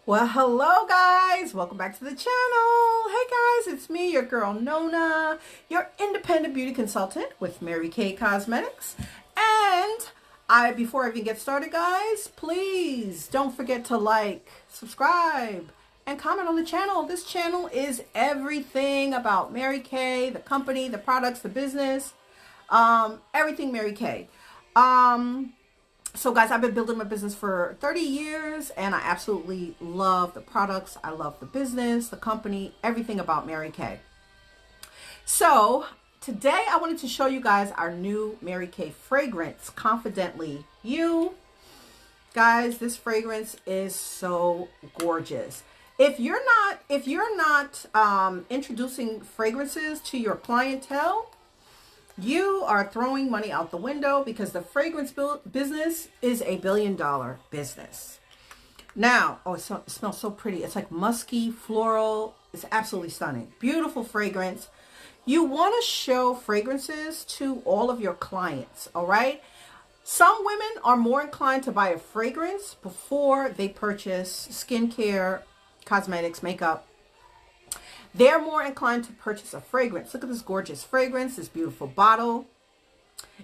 Well, hello guys. Welcome back to the channel. Hey guys, it's me, your girl Nona, your independent beauty consultant with Mary Kay Cosmetics. And before I even get started, guys, please don't forget to like, subscribe, and comment on the channel. This channel is everything about Mary Kay, the company, the products, the business, everything Mary Kay. So guys, I've been building my business for 30 years and I absolutely love the products. I love the business, the company, everything about Mary Kay. So today I wanted to show you guys our new Mary Kay fragrance, Confidently You. Guys, this fragrance is so gorgeous. If you're not introducing fragrances to your clientele, you are throwing money out the window, because the fragrance business is a billion-dollar business. Now, it smells so pretty. It's like musky, floral. It's absolutely stunning. Beautiful fragrance. You want to show fragrances to all of your clients, all right? Some women are more inclined to buy a fragrance before they purchase skincare, cosmetics, makeup. They're more inclined to purchase a fragrance. Look at this gorgeous fragrance, this beautiful bottle.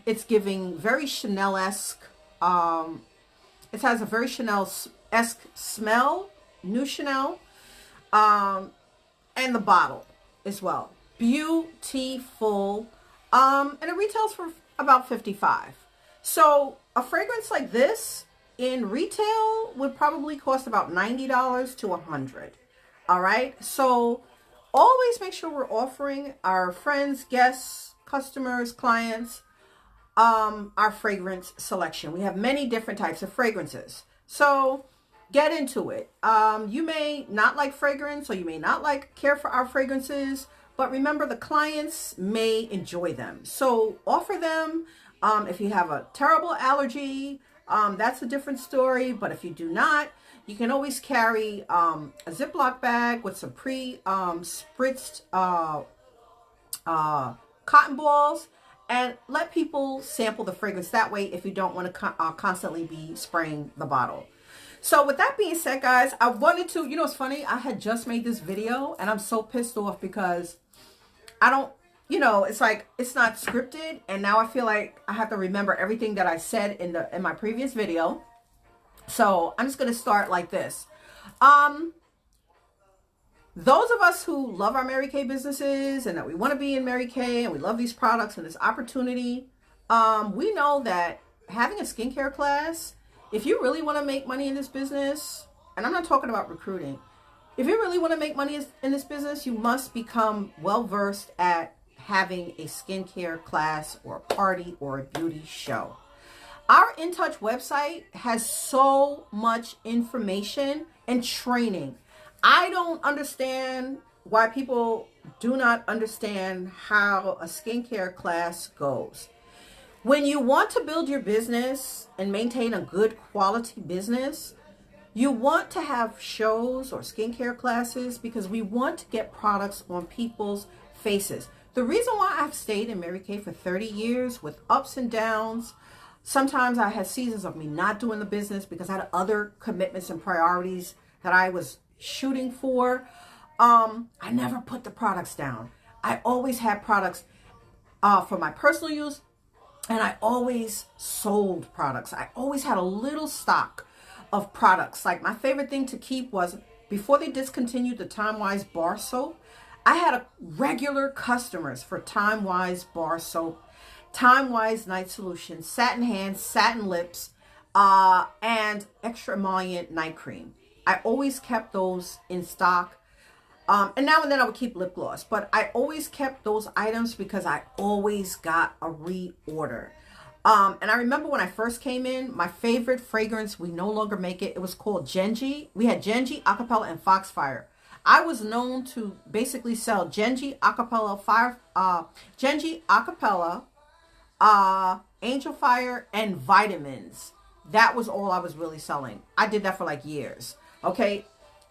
It's giving very Chanel-esque. It has a very Chanel-esque smell, new Chanel, and the bottle as well. Beautiful. And it retails for about $55. So a fragrance like this in retail would probably cost about $90 to $100. All right. So always make sure we're offering our friends, guests, customers, clients, our fragrance selection. We have many different types of fragrances. So get into it. You may not like fragrance, or you may not care for our fragrances, but remember, the clients may enjoy them. So offer them. If you have a terrible allergy, that's a different story. But if you do not, you can always carry a Ziploc bag with some pre-spritzed cotton balls, and let people sample the fragrance that way if you don't want to constantly be spraying the bottle. So with that being said, guys, I wanted to, it's funny, I had just made this video and I'm so pissed off because I don't, it's like, it's not scripted, and now I feel like I have to remember everything that I said in my previous video. So I'm just going to start like this. Those of us who love our Mary Kay businesses and that we want to be in Mary Kay and we love these products and this opportunity, we know that having a skincare class, if you really want to make money in this business, and I'm not talking about recruiting, if you really want to make money in this business, you must become well-versed at having a skincare class or a party or a beauty show. Our InTouch website has so much information and training. I don't understand why people do not understand how a skincare class goes. When you want to build your business and maintain a good quality business, you want to have shows or skincare classes because we want to get products on people's faces. The reason why I've stayed in Mary Kay for 30 years with ups and downs, sometimes I had seasons of me not doing the business because I had other commitments and priorities that I was shooting for. I never put the products down. I always had products for my personal use, and I always sold products. I always had a little stock of products. Like, my favorite thing to keep was, before they discontinued the Time Wise bar soap, I had regular customers for Time Wise bar soap, Time Wise Night Solution, Satin Hands, Satin Lips, and Extra Emollient Night Cream. I always kept those in stock. And now and then I would keep lip gloss. But I always kept those items because I always got a reorder. And I remember when I first came in, my favorite fragrance, we no longer make it. It was called Genji. We had Genji, Acapella, and Foxfire. I was known to basically sell Genji, Acapella, Genji, Acapella, Angel Fire, and vitamins. That was all I was really selling. I did that for like years. Okay,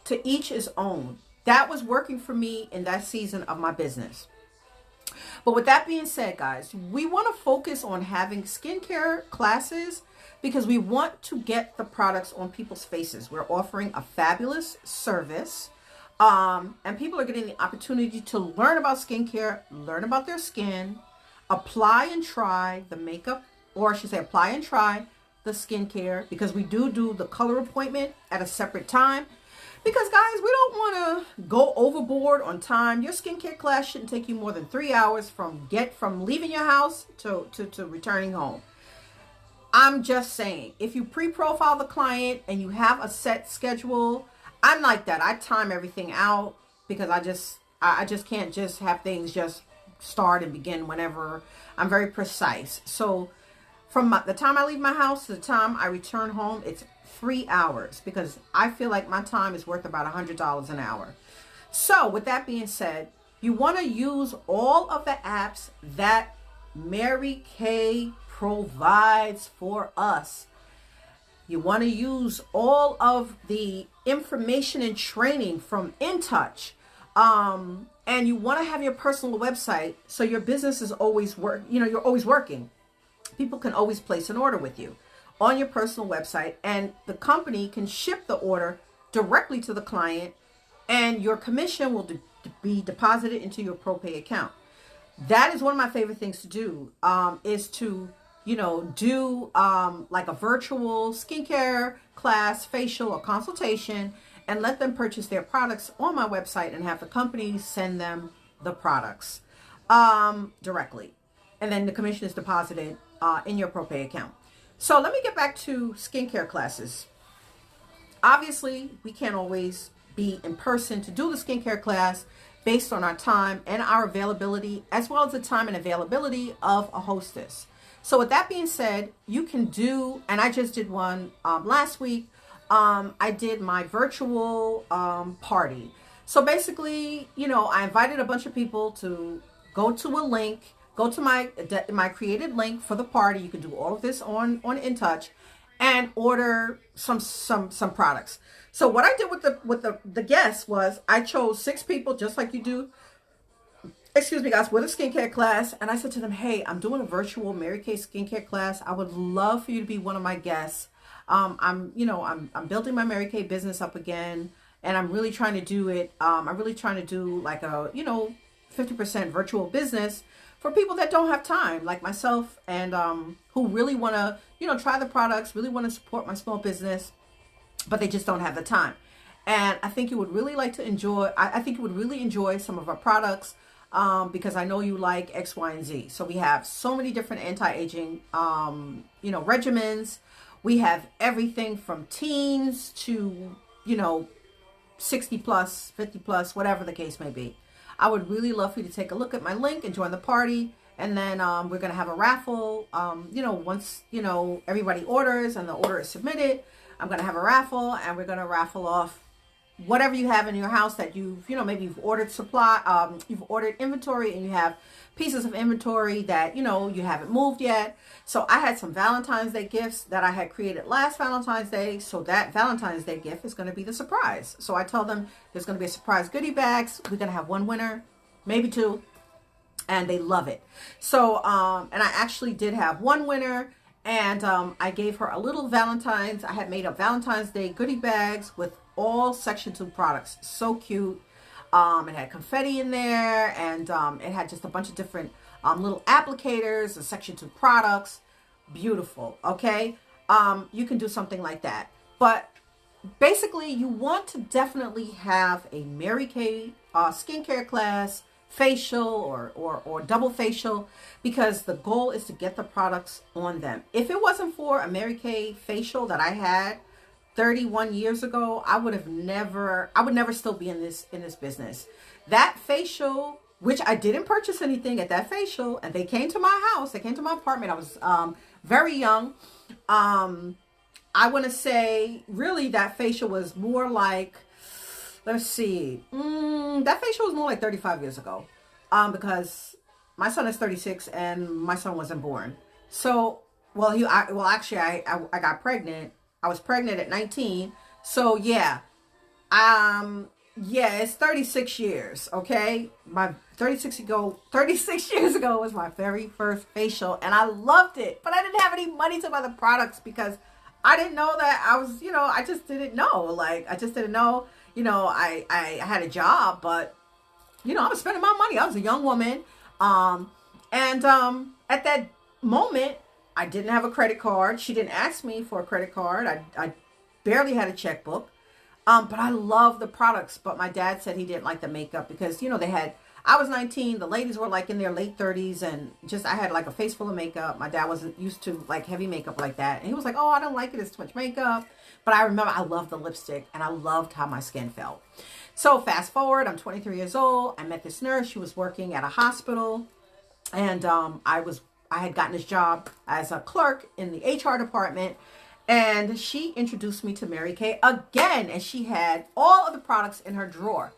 to each his own. That was working for me in that season of my business. But with that being said, guys, we want to focus on having skincare classes because we want to get the products on people's faces. We're offering a fabulous service. And people are getting the opportunity to learn about skincare, learn about their skin, apply and try the makeup, or I should say apply and try the skincare, because we do the color appointment at a separate time. Because guys, we don't want to go overboard on time. Your skincare class shouldn't take you more than 3 hours from leaving your house to returning home. I'm just saying, if you pre-profile the client and you have a set schedule, I'm like that. I time everything out because I just can't just have things just start and begin whenever. I'm very precise. So from the time I leave my house to the time I return home, it's 3 hours, because I feel like my time is worth about $100 an hour. So with that being said, you want to use all of the apps that Mary Kay provides for us. You want to use all of the information and training from InTouch. And you want to have your personal website so your business is always you're always working. People can always place an order with you on your personal website, and the company can ship the order directly to the client, and your commission will be deposited into your ProPay account. That is one of my favorite things to do, is to, do like a virtual skincare class, facial, or consultation, and let them purchase their products on my website and have the company send them the products directly. And then the commission is deposited in your ProPay account. So let me get back to skincare classes. Obviously, we can't always be in person to do the skincare class based on our time and our availability, as well as the time and availability of a hostess. So with that being said, you can do, and I just did one last week. I did my virtual party. So basically, I invited a bunch of people to go to a link. Go to my created link for the party. You can do all of this on InTouch, and order some products. So what I did with the guests was I chose 6 people, just like you do. Excuse me, guys, with a skincare class, and I said to them, "Hey, I'm doing a virtual Mary Kay skincare class. I would love for you to be one of my guests. I'm building my Mary Kay business up again, and I'm really trying to do it. I'm really trying to do like a 50% virtual business." For people that don't have time, like myself, and who really want to, try the products, really want to support my small business, but they just don't have the time. And I think you would really like to enjoy, I think you would really enjoy some of our products, because I know you like X, Y, and Z. So we have so many different anti-aging, regimens. We have everything from teens to, 60 plus, 50 plus, whatever the case may be. I would really love for you to take a look at my link and join the party. And then we're going to have a raffle. Once, everybody orders and the order is submitted, I'm going to have a raffle, and we're going to raffle off whatever you have in your house that maybe you've ordered you've ordered inventory, and you have pieces of inventory that, you haven't moved yet. So I had some Valentine's Day gifts that I had created last Valentine's Day. So that Valentine's Day gift is going to be the surprise. So I told them there's going to be a surprise goodie bags. We're going to have 1 winner, maybe 2, and they love it. So, and I actually did have 1 winner, and I gave her a little Valentine's. I had made up Valentine's Day goodie bags with all Section 2 products. So cute. It had confetti in there, and it had just a bunch of different little applicators and Section 2 products. Beautiful. Okay. You can do something like that. But basically, you want to definitely have a Mary Kay skincare class, facial or double facial, because the goal is to get the products on them. If it wasn't for a Mary Kay facial that I had 31 years ago, I would never still be in this business. That facial, which I didn't purchase anything at that facial, and they came to my house, they came to my apartment. I was very young. I want to say really that facial was more like, let's see, that facial was more like 35 years ago, because my son is 36 and my son wasn't born. So, actually I got pregnant. I was pregnant at 19. So yeah, Yeah, it's 36 years, okay? My 36 years ago was my very first facial, and I loved it. But I didn't have any money to buy the products because I didn't know that I was, I just didn't know. Like, I just didn't know, I had a job, but, I was spending my money. I was a young woman. At that moment, I didn't have a credit card. She didn't ask me for a credit card. I barely had a checkbook. But I love the products. But my dad said he didn't like the makeup because, I was 19. The ladies were like in their late 30s, and I had like a face full of makeup. My dad wasn't used to like heavy makeup like that. And he was like, oh, I don't like it. It's too much makeup. But I remember I loved the lipstick and I loved how my skin felt. So fast forward, I'm 23 years old. I met this nurse. She was working at a hospital. And I had gotten this job as a clerk in the HR department. And she introduced me to Mary Kay again. And she had all of the products in her drawer.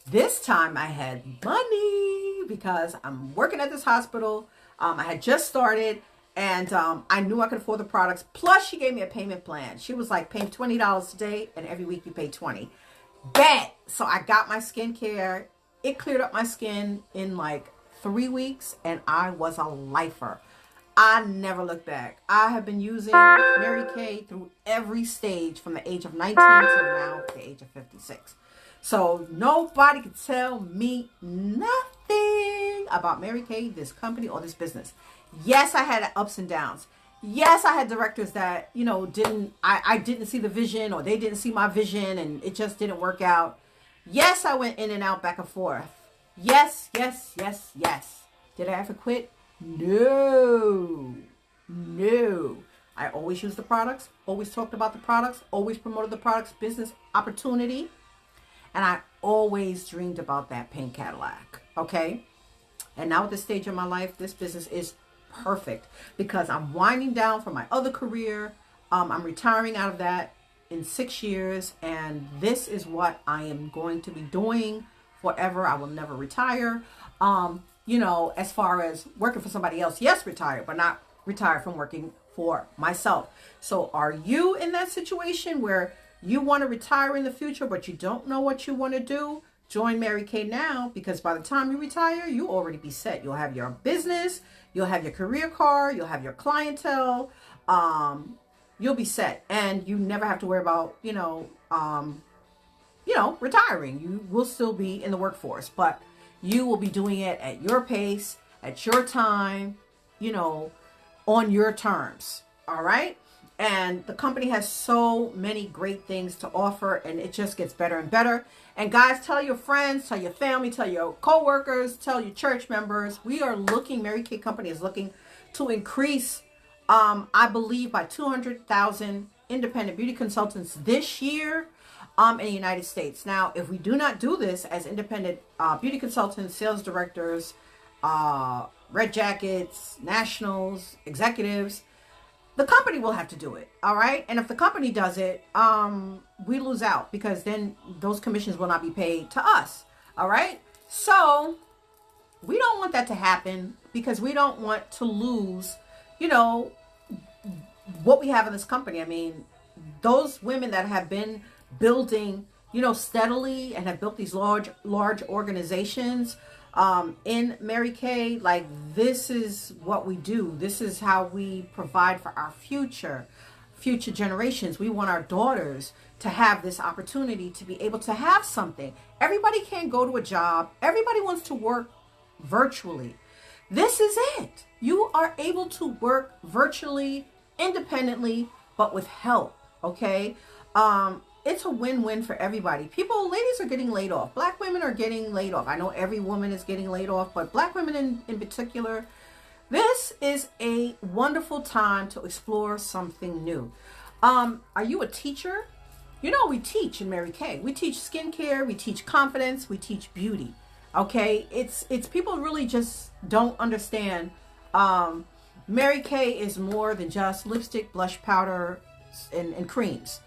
This time I had money because I'm working at this hospital. I had just started, and I knew I could afford the products. Plus, she gave me a payment plan. She was like, pay $20 a day, and every week you pay $20. Bet! So I got my skincare. It cleared up my skin in like 3 weeks, and I was a lifer. I never looked back. I have been using Mary Kay through every stage from the age of 19 to now the age of 56. So nobody could tell me nothing about Mary Kay, this company, or this business. Yes, I had ups and downs. Yes, I had directors that, I didn't see the vision, or they didn't see my vision, and it just didn't work out. Yes, I went in and out, back and forth. Yes, yes, yes, yes. Did I ever quit? No. I always used the products, always talked about the products, always promoted the products, business opportunity. And I always dreamed about that pink Cadillac, okay? And now at this stage of my life, this business is perfect because I'm winding down from my other career. I'm retiring out of that in 6 years, and this is what I am going to be doing forever. I will never retire. As far as working for somebody else, yes, retire, but not retire from working for myself. So are you in that situation where you want to retire in the future, but you don't know what you want to do? Join Mary Kay now, because by the time you retire, you'll already be set. You'll have your business, you'll have your career car, you'll have your clientele, you'll be set, and you never have to worry about, retiring. You will still be in the workforce, but you will be doing it at your pace, at your time, on your terms. All right. And the company has so many great things to offer, and it just gets better and better. And guys, tell your friends, tell your family, tell your co-workers, tell your church members. Mary Kay Company is looking to increase, I believe, by 200,000 independent beauty consultants this year in the United States. Now, if we do not do this as independent beauty consultants, sales directors, red jackets, nationals, executives, the company will have to do it. All right. And if the company does it, we lose out, because then those commissions will not be paid to us. All right. So we don't want that to happen, because we don't want to lose, what we have in this company. I mean, those women that have been building, steadily, and have built these large organizations, in Mary Kay, like, this is what we do. This is how we provide for our future generations. We want our daughters to have this opportunity to be able to have something. Everybody can't go to a job. Everybody wants to work virtually. This is it. You are able to work virtually, independently, but with help. Okay. It's a win-win for everybody. Ladies are getting laid off. Black women are getting laid off. I know every woman is getting laid off, but black women in particular, this is a wonderful time to explore something new. Are you a teacher? We teach in Mary Kay. We teach skincare, we teach confidence, we teach beauty. Okay? It's people really just don't understand. Mary Kay is more than just lipstick, blush, powder, and creams.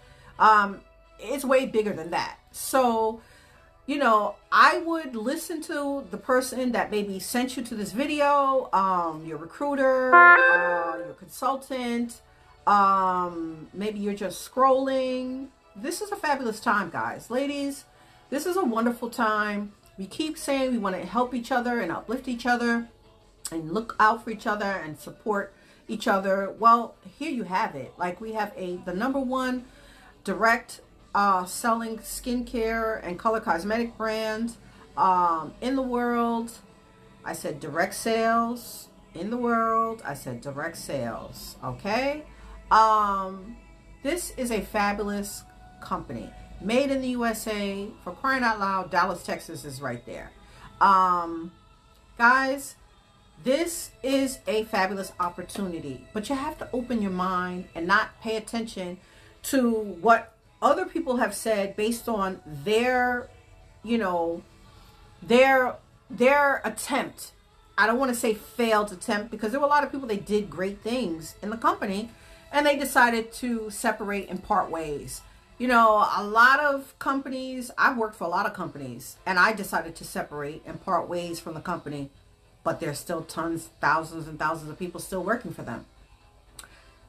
It's way bigger than that. So, I would listen to the person that maybe sent you to this video, your recruiter, your consultant, maybe you're just scrolling. This is a fabulous time, guys. Ladies, this is a wonderful time. We keep saying we want to help each other and uplift each other and look out for each other and support each other. Well, here you have it. Like, we have the number one direct selling skincare and color cosmetic brand in the world. I said direct sales in the world. I said direct sales. Okay. This is a fabulous company made in the USA. For crying out loud, Dallas, Texas is right there. Guys, this is a fabulous opportunity, but you have to open your mind and not pay attention to what other people have said based on their, their attempt. I don't want to say failed attempt, because there were a lot of people, they did great things in the company and they decided to separate and part ways. A lot of companies, I've worked for a lot of companies, and I decided to separate and part ways from the company, but there's still tons, thousands and thousands of people still working for them.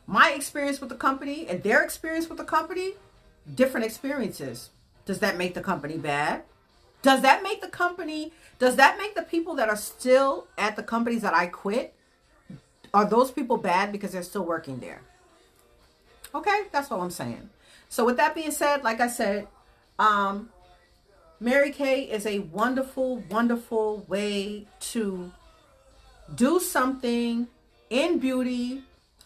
My experience with the company and their experience with the company, different experiences. Does that make the company bad? Does that make the people that are still at the companies that I quit, are those people bad because they're still working there? Okay, that's all I'm saying. So with that being said, like I said, Mary Kay is a wonderful, wonderful way to do something in beauty,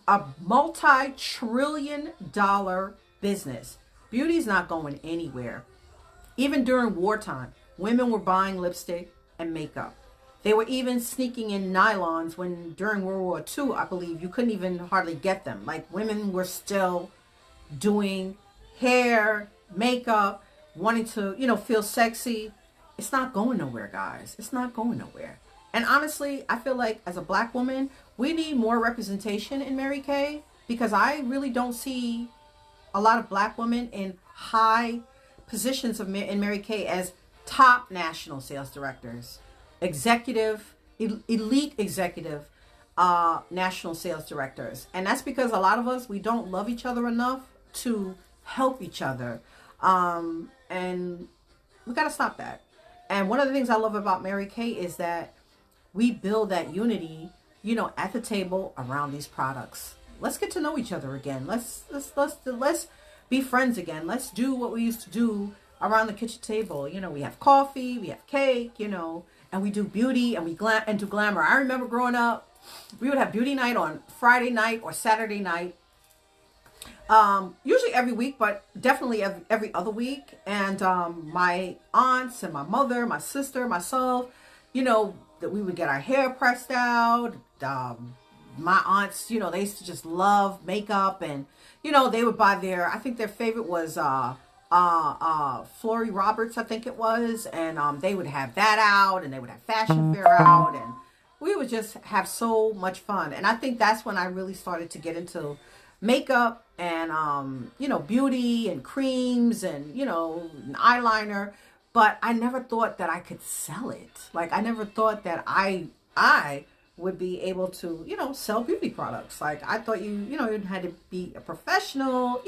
a multi-trillion-dollar business. Beauty is not going anywhere. Even during wartime, women were buying lipstick and makeup. They were even sneaking in nylons when during World War II, I believe, you couldn't even hardly get them. Like, women were still doing hair, makeup, wanting to, feel sexy. It's not going nowhere, guys. It's not going nowhere. And honestly, I feel like as a Black woman, we need more representation in Mary Kay, because I really don't see a lot of Black women in high positions in Mary Kay as top national sales directors, elite executive national sales directors. And that's because a lot of us, we don't love each other enough to help each other. And we got to stop that. And one of the things I love about Mary Kay is that we build that unity, at the table around these products. Let's get to know each other again. Let's be friends again. Let's do what we used to do around the kitchen table. We have coffee, we have cake, and we do beauty and we do glamour. I remember growing up, we would have beauty night on Friday night or Saturday night. Usually every week, but definitely every other week. And my aunts and my mother, my sister, myself, that we would get our hair pressed out. My aunts, they used to just love makeup, and they would buy I think their favorite was Florrie Roberts, I think it was, and they would have that out, and they would have Fashion Fair out, and we would just have so much fun. And I think that's when I really started to get into makeup and beauty and creams and and eyeliner. But I never thought that I could sell it. Like, I never thought that I would be able to, sell beauty products. Like, I thought you had to be a professional.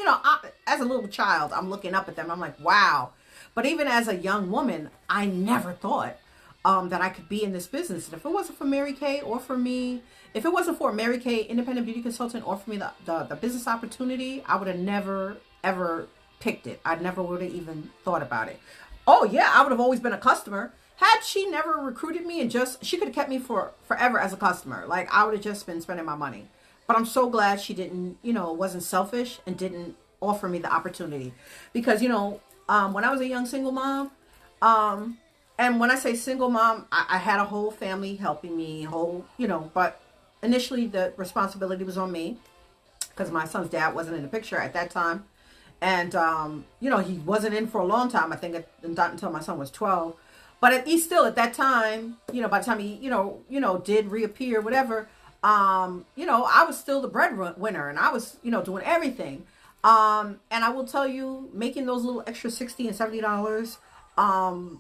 As a little child, I'm looking up at them. I'm like, wow. But even as a young woman, I never thought that I could be in this business. And if it wasn't for Mary Kay or for me, if it wasn't for Mary Kay, independent beauty consultant, or for me, the business opportunity, I would have never, ever picked it. I never would have even thought about it. Oh yeah, I would have always been a customer. Had she never recruited me, and she could have kept me for forever as a customer. Like, I would have just been spending my money. But I'm so glad she didn't, wasn't selfish and didn't offer me the opportunity. Because, when I was a young single mom, and when I say single mom, I had a whole family helping me, but initially the responsibility was on me because my son's dad wasn't in the picture at that time. And, he wasn't in for a long time. I think not until my son was 12. But at that time, by the time he, did reappear, whatever, I was still the breadwinner, and I was, doing everything. And I will tell you, making those little extra $60 and $70,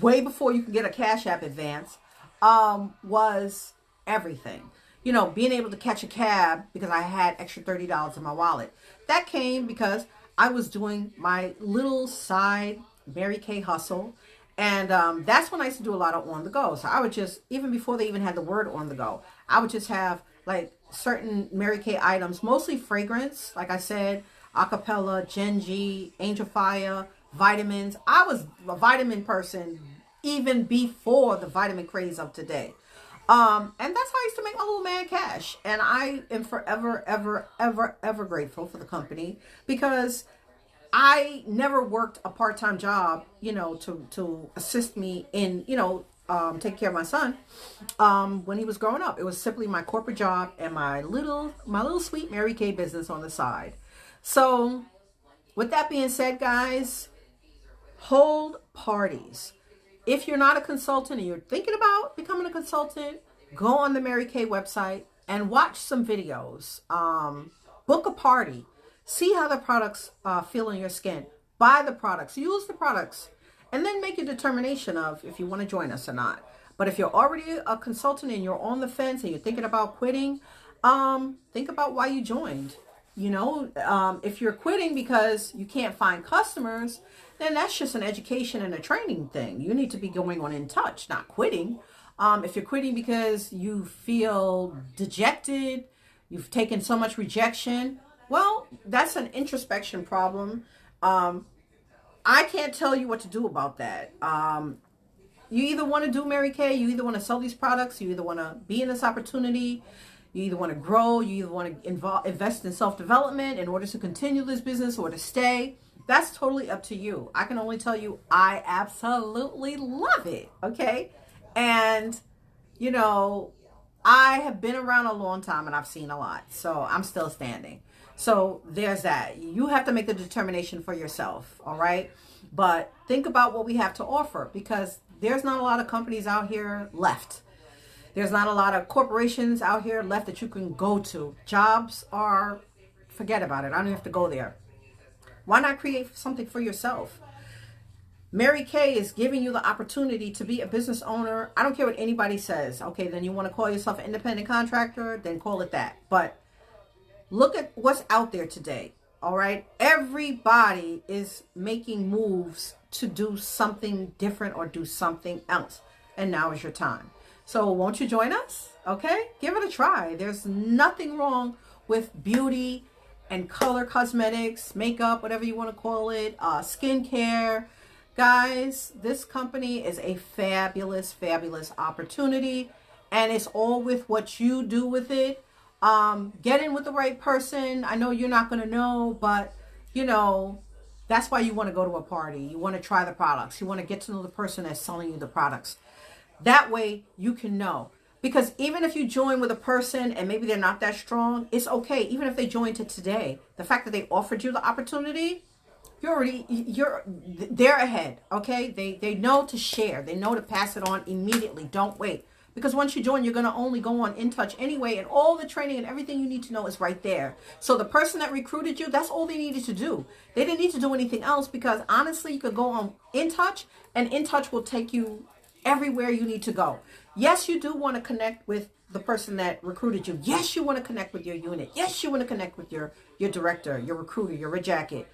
way before you can get a Cash App advance, was everything. Being able to catch a cab because I had extra $30 in my wallet. That came because I was doing my little side Mary Kay Hustle. And that's when I used to do a lot of on the go. So I would just, even before they even had the word on the go, I would just have like certain Mary Kay items, mostly fragrance. Like I said, Acapella, Gen G, Angel Fire, vitamins. I was a vitamin person even before the vitamin craze of today. And that's how I used to make my little mad cash. And I am forever, ever, ever, ever grateful for the company because I never worked a part-time job, to assist me in, take care of my son, when he was growing up. It was simply my corporate job and my little sweet Mary Kay business on the side. So with that being said, guys, hold parties. If you're not a consultant and you're thinking about becoming a consultant, go on the Mary Kay website and watch some videos. Book a party. See how the products feel on your skin. Buy the products. Use the products. And then make a determination of if you want to join us or not. But if you're already a consultant and you're on the fence and you're thinking about quitting, think about why you joined. If you're quitting because you can't find customers, then that's just an education and a training thing. You need to be going on In Touch, not quitting. If you're quitting because you feel dejected, you've taken so much rejection, well, that's an introspection problem. I can't tell you what to do about that. You either want to do Mary Kay, you either want to sell these products, you either want to be in this opportunity, you either want to grow, you either want to invest in self-development in order to continue this business or to stay. That's totally up to you. I can only tell you I absolutely love it, okay? And, I have been around a long time and I've seen a lot, so I'm still standing. So there's that. You have to make the determination for yourself, all right? But think about what we have to offer because there's not a lot of companies out here left. There's not a lot of corporations out here left that you can go to. Jobs are, forget about it. I don't have to go there. Why not create something for yourself? Mary Kay is giving you the opportunity to be a business owner. I don't care what anybody says. Okay, then you want to call yourself an independent contractor, then call it that. But look at what's out there today, all right? Everybody is making moves to do something different or do something else. And now is your time. So won't you join us? Okay, give it a try. There's nothing wrong with beauty and color cosmetics, makeup, whatever you want to call it, skincare. Guys, this company is a fabulous, fabulous opportunity. And it's all with what you do with it. Get in with the right person. I know you're not going to know, but that's why you want to go to a party. You want to try the products. You want to get to know the person that's selling you the products. That way you can know. Because even if you join with a person and maybe they're not that strong, it's okay. Even if they joined to today, the fact that they offered you the opportunity, they're ahead. Okay. They know to share. They know to pass it on immediately. Don't wait. Because once you join, you're going to only go on In Touch anyway. And all the training and everything you need to know is right there. So the person that recruited you, that's all they needed to do. They didn't need to do anything else because honestly, you could go on In Touch and In Touch will take you everywhere you need to go. Yes, you do want to connect with the person that recruited you. Yes, you want to connect with your unit. Yes, you want to connect with your director, your recruiter, your red jacket.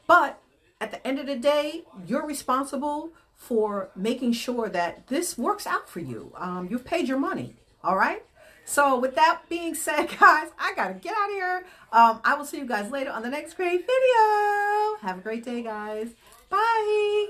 But at the end of the day, you're responsible for making sure that this works out for you. You've paid your money. All right. So with that being said, guys, I got to get out of here. I will see you guys later on the next great video. Have a great day, guys. Bye.